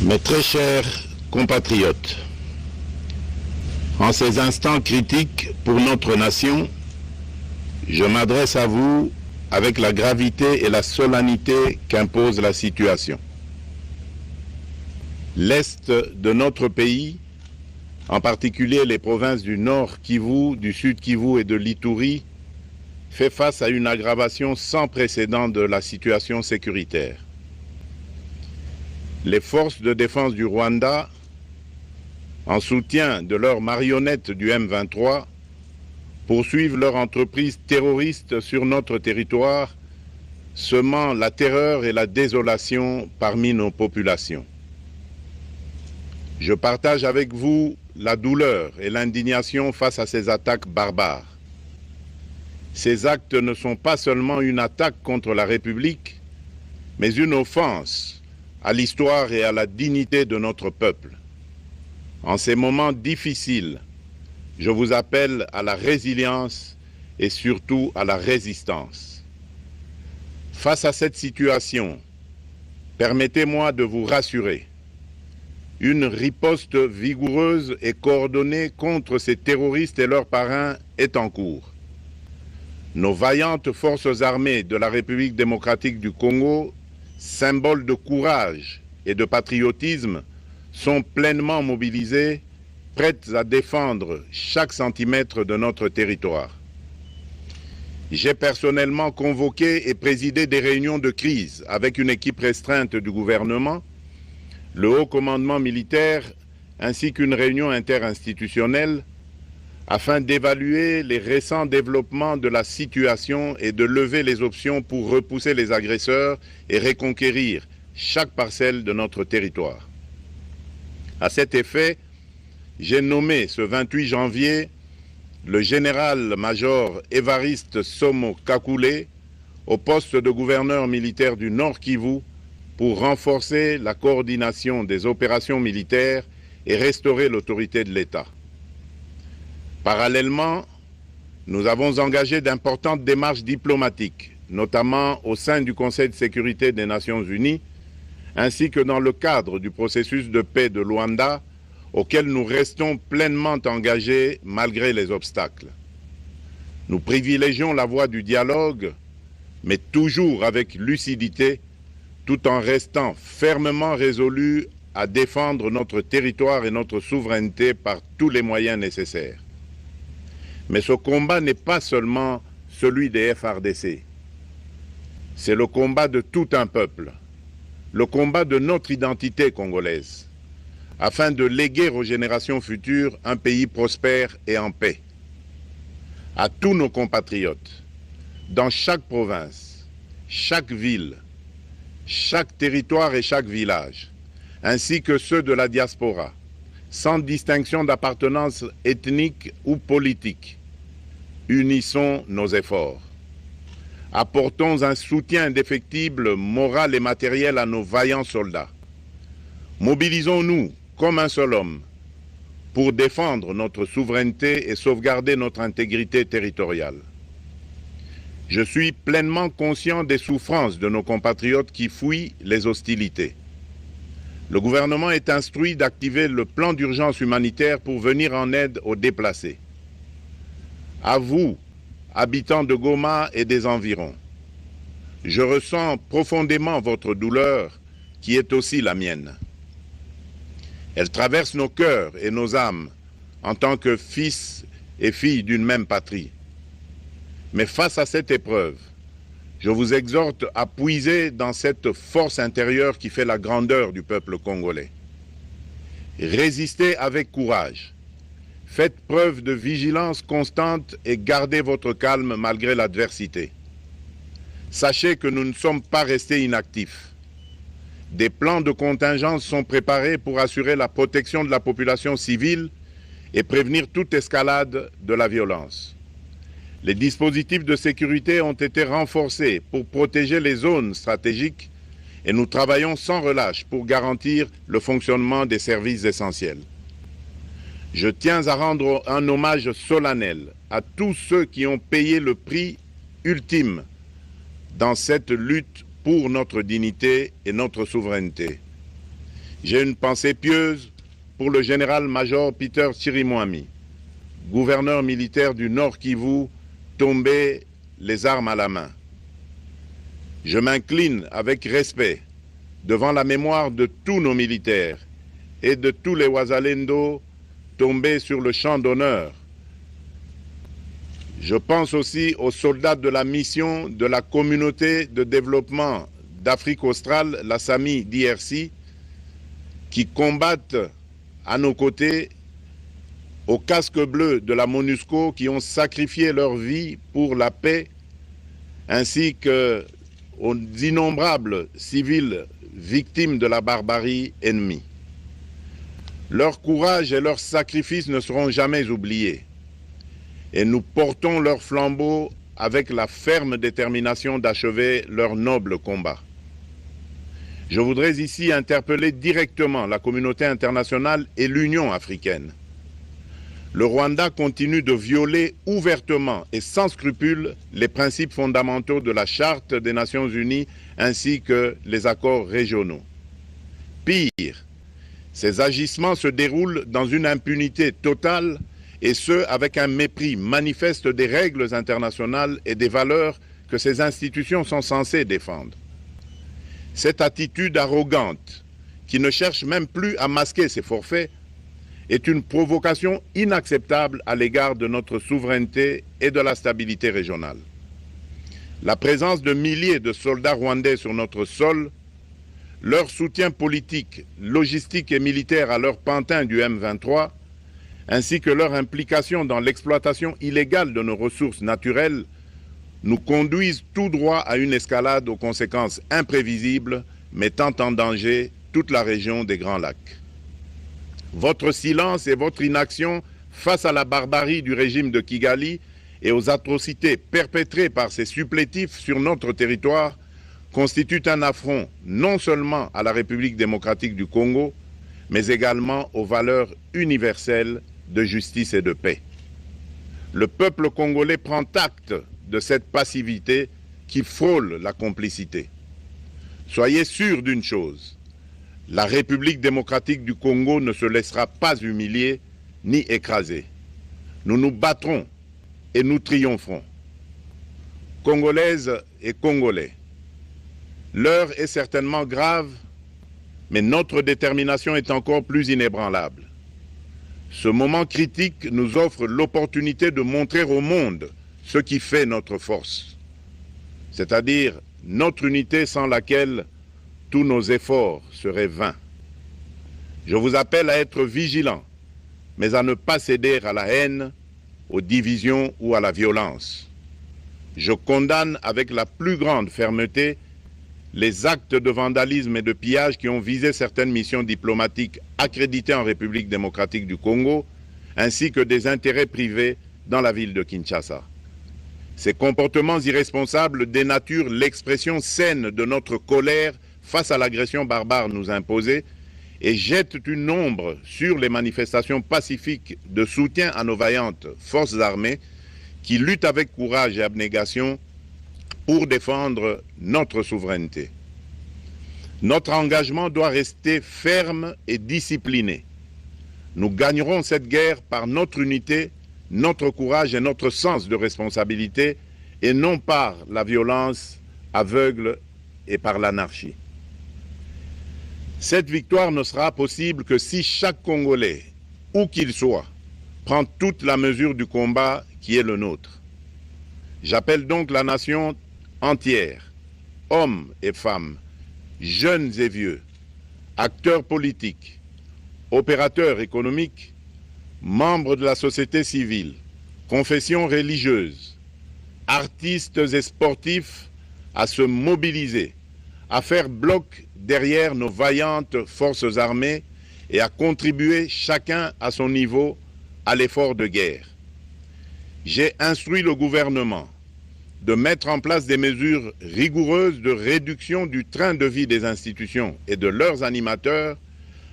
Mes très chers compatriotes, en ces instants critiques pour notre nation, je m'adresse à vous avec la gravité et la solennité qu'impose la situation. L'Est de notre pays, en particulier les provinces du Nord Kivu, du Sud Kivu et de l'Ituri, fait face à une aggravation sans précédent de la situation sécuritaire. Les forces de défense du Rwanda, en soutien de leurs marionnettes du M23, poursuivent leur entreprise terroriste sur notre territoire, semant la terreur et la désolation parmi nos populations. Je partage avec vous la douleur et l'indignation face à ces attaques barbares. Ces actes ne sont pas seulement une attaque contre la République, mais une offense à l'histoire et à la dignité de notre peuple. En ces moments difficiles, je vous appelle à la résilience et surtout à la résistance. Face à cette situation, permettez-moi de vous rassurer. Une riposte vigoureuse et coordonnée contre ces terroristes et leurs parrains est en cours. Nos vaillantes forces armées de la République démocratique du Congo, symboles de courage et de patriotisme, sont pleinement mobilisées, prêtes à défendre chaque centimètre de notre territoire. J'ai personnellement convoqué et présidé des réunions de crise avec une équipe restreinte du gouvernement, le haut commandement militaire ainsi qu'une réunion interinstitutionnelle afin d'évaluer les récents développements de la situation et de lever les options pour repousser les agresseurs et reconquérir chaque parcelle de notre territoire. À cet effet, j'ai nommé ce 28 janvier le général-major Évariste Somo Kakule au poste de gouverneur militaire du Nord Kivu pour renforcer la coordination des opérations militaires et restaurer l'autorité de l'État. Parallèlement, nous avons engagé d'importantes démarches diplomatiques, notamment au sein du Conseil de sécurité des Nations Unies, ainsi que dans le cadre du processus de paix de Luanda, auquel nous restons pleinement engagés malgré les obstacles. Nous privilégions la voie du dialogue, mais toujours avec lucidité, tout en restant fermement résolus à défendre notre territoire et notre souveraineté par tous les moyens nécessaires. Mais ce combat n'est pas seulement celui des FARDC. C'est le combat de tout un peuple, le combat de notre identité congolaise, afin de léguer aux générations futures un pays prospère et en paix. À tous nos compatriotes, dans chaque province, chaque ville, chaque territoire et chaque village, ainsi que ceux de la diaspora, sans distinction d'appartenance ethnique ou politique, unissons nos efforts. Apportons un soutien indéfectible, moral et matériel à nos vaillants soldats. Mobilisons-nous comme un seul homme pour défendre notre souveraineté et sauvegarder notre intégrité territoriale. Je suis pleinement conscient des souffrances de nos compatriotes qui fuient les hostilités. Le gouvernement est instruit d'activer le plan d'urgence humanitaire pour venir en aide aux déplacés. À vous, habitants de Goma et des environs, je ressens profondément votre douleur qui est aussi la mienne. Elle traverse nos cœurs et nos âmes en tant que fils et filles d'une même patrie. Mais face à cette épreuve, je vous exhorte à puiser dans cette force intérieure qui fait la grandeur du peuple congolais. Résistez avec courage. Faites preuve de vigilance constante et gardez votre calme malgré l'adversité. Sachez que nous ne sommes pas restés inactifs. Des plans de contingence sont préparés pour assurer la protection de la population civile et prévenir toute escalade de la violence. Les dispositifs de sécurité ont été renforcés pour protéger les zones stratégiques et nous travaillons sans relâche pour garantir le fonctionnement des services essentiels. Je tiens à rendre un hommage solennel à tous ceux qui ont payé le prix ultime dans cette lutte pour notre dignité et notre souveraineté. J'ai une pensée pieuse pour le général-major Peter Chirimwami, gouverneur militaire du Nord Kivu, tombé les armes à la main. Je m'incline avec respect devant la mémoire de tous nos militaires et de tous les Wazalendo tombés sur le champ d'honneur. Je pense aussi aux soldats de la mission de la communauté de développement d'Afrique australe, la SAMI DRC, qui combattent à nos côtés aux casques bleus de la MONUSCO, qui ont sacrifié leur vie pour la paix, ainsi qu'aux innombrables civils victimes de la barbarie ennemie. Leur courage et leur sacrifice ne seront jamais oubliés. Et nous portons leur flambeau avec la ferme détermination d'achever leur noble combat. Je voudrais ici interpeller directement la communauté internationale et l'Union africaine. Le Rwanda continue de violer ouvertement et sans scrupule les principes fondamentaux de la Charte des Nations Unies ainsi que les accords régionaux. Pire, ces agissements se déroulent dans une impunité totale et ce, avec un mépris manifeste des règles internationales et des valeurs que ces institutions sont censées défendre. Cette attitude arrogante, qui ne cherche même plus à masquer ses forfaits, est une provocation inacceptable à l'égard de notre souveraineté et de la stabilité régionale. La présence de milliers de soldats rwandais sur notre sol, leur soutien politique, logistique et militaire à leur pantin du M23, ainsi que leur implication dans l'exploitation illégale de nos ressources naturelles, nous conduisent tout droit à une escalade aux conséquences imprévisibles, mettant en danger toute la région des Grands Lacs. Votre silence et votre inaction face à la barbarie du régime de Kigali et aux atrocités perpétrées par ses supplétifs sur notre territoire constituent un affront non seulement à la République démocratique du Congo, mais également aux valeurs universelles de justice et de paix. Le peuple congolais prend acte de cette passivité qui frôle la complicité. Soyez sûrs d'une chose, la République démocratique du Congo ne se laissera pas humilier ni écraser. Nous nous battrons et nous triompherons. Congolaises et Congolais, l'heure est certainement grave, mais notre détermination est encore plus inébranlable. Ce moment critique nous offre l'opportunité de montrer au monde ce qui fait notre force, c'est-à-dire notre unité sans laquelle tous nos efforts seraient vains. Je vous appelle à être vigilants, mais à ne pas céder à la haine, aux divisions ou à la violence. Je condamne avec la plus grande fermeté les actes de vandalisme et de pillage qui ont visé certaines missions diplomatiques accréditées en République démocratique du Congo, ainsi que des intérêts privés dans la ville de Kinshasa. Ces comportements irresponsables dénaturent l'expression saine de notre colère face à l'agression barbare nous imposée et jettent une ombre sur les manifestations pacifiques de soutien à nos vaillantes forces armées qui luttent avec courage et abnégation pour défendre notre souveraineté. Notre engagement doit rester ferme et discipliné. Nous gagnerons cette guerre par notre unité, notre courage et notre sens de responsabilité, et non par la violence aveugle et par l'anarchie. Cette victoire ne sera possible que si chaque Congolais, où qu'il soit, prend toute la mesure du combat qui est le nôtre. J'appelle donc la nation entière, hommes et femmes, jeunes et vieux, acteurs politiques, opérateurs économiques, membres de la société civile, confessions religieuses, artistes et sportifs à se mobiliser, à faire bloc derrière nos vaillantes forces armées et à contribuer chacun à son niveau à l'effort de guerre. J'ai instruit le gouvernement de mettre en place des mesures rigoureuses de réduction du train de vie des institutions et de leurs animateurs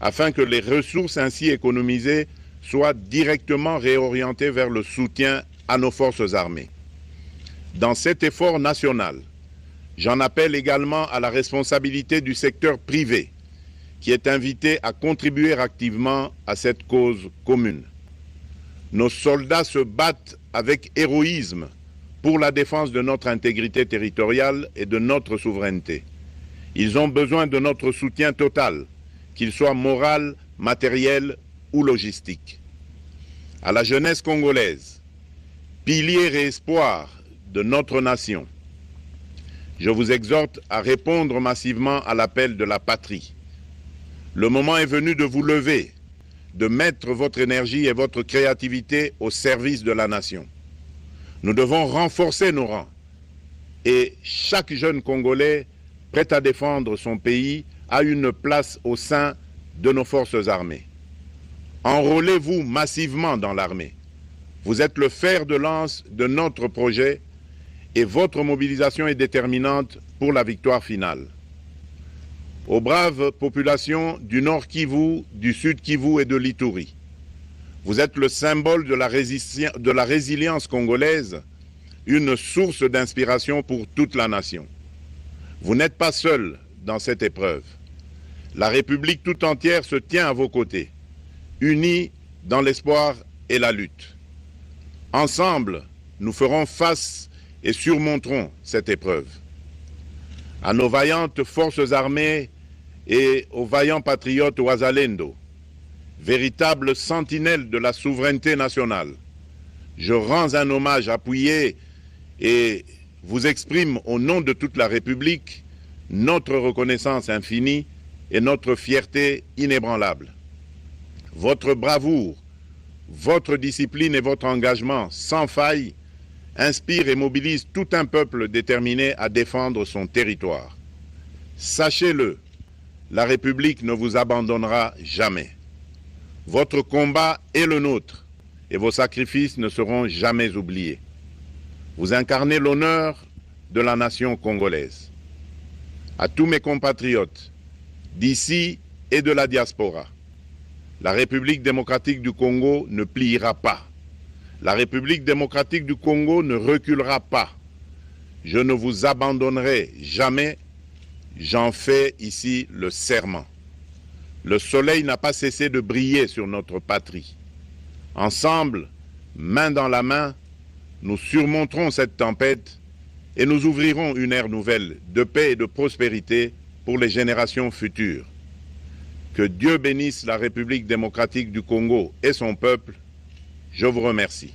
afin que les ressources ainsi économisées soient directement réorientées vers le soutien à nos forces armées. Dans cet effort national, j'en appelle également à la responsabilité du secteur privé qui est invité à contribuer activement à cette cause commune. Nos soldats se battent avec héroïsme pour la défense de notre intégrité territoriale et de notre souveraineté. Ils ont besoin de notre soutien total, qu'il soit moral, matériel ou logistique. À la jeunesse congolaise, pilier et espoir de notre nation, je vous exhorte à répondre massivement à l'appel de la patrie. Le moment est venu de vous lever, de mettre votre énergie et votre créativité au service de la nation. Nous devons renforcer nos rangs et chaque jeune Congolais prêt à défendre son pays a une place au sein de nos forces armées. Enrôlez-vous massivement dans l'armée. Vous êtes le fer de lance de notre projet et votre mobilisation est déterminante pour la victoire finale. Aux braves populations du Nord Kivu, du Sud Kivu et de l'Ituri, vous êtes le symbole de la résilience congolaise, une source d'inspiration pour toute la nation. Vous n'êtes pas seuls dans cette épreuve. La République tout entière se tient à vos côtés, unis dans l'espoir et la lutte. Ensemble, nous ferons face et surmonterons cette épreuve. À nos vaillantes forces armées et aux vaillants patriotes Wazalendo, véritables sentinelles de la souveraineté nationale, je rends un hommage appuyé et vous exprime au nom de toute la République notre reconnaissance infinie et notre fierté inébranlable. Votre bravoure, votre discipline et votre engagement sans faille inspirent et mobilisent tout un peuple déterminé à défendre son territoire. Sachez-le, la République ne vous abandonnera jamais. Votre combat est le nôtre et vos sacrifices ne seront jamais oubliés. Vous incarnez l'honneur de la nation congolaise. À tous mes compatriotes d'ici et de la diaspora, la République démocratique du Congo ne pliera pas. La République démocratique du Congo ne reculera pas. Je ne vous abandonnerai jamais. J'en fais ici le serment. Le soleil n'a pas cessé de briller sur notre patrie. Ensemble, main dans la main, nous surmonterons cette tempête et nous ouvrirons une ère nouvelle de paix et de prospérité pour les générations futures. Que Dieu bénisse la République démocratique du Congo et son peuple. Je vous remercie.